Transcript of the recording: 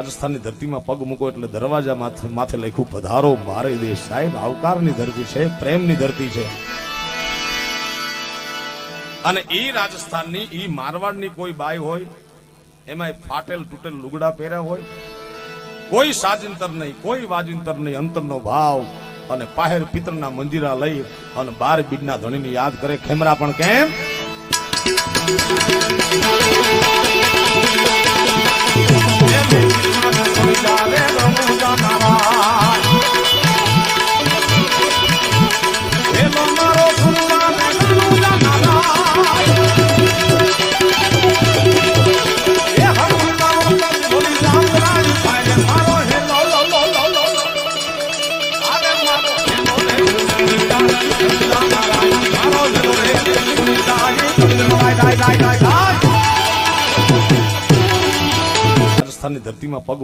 રાજસ્થાનની ધરતીમાં પગ મૂકો એટલે દરવાજા માથે લખ્યું પધારો મારે દેશ સાહેબ આવકારની ધરતી છે, પ્રેમની ધરતી છે. અને ઈ રાજસ્થાનની ઈ મારવાડની કોઈ બાઈ હોય એમાં ફાટેલ તૂટેલ લુગડા પહેર્યા હોય, કોઈ સાજિંતર નહીં, કોઈ વાજિંતર નહીં, અંતરનો ભાવ અને પાહેર પિત્રના મંજીરા લઈ અને 12 બીજના ધણીની યાદ કરે. ખેમરા પણ કેમ રાજસ્થાનની ધરતીમાં પગ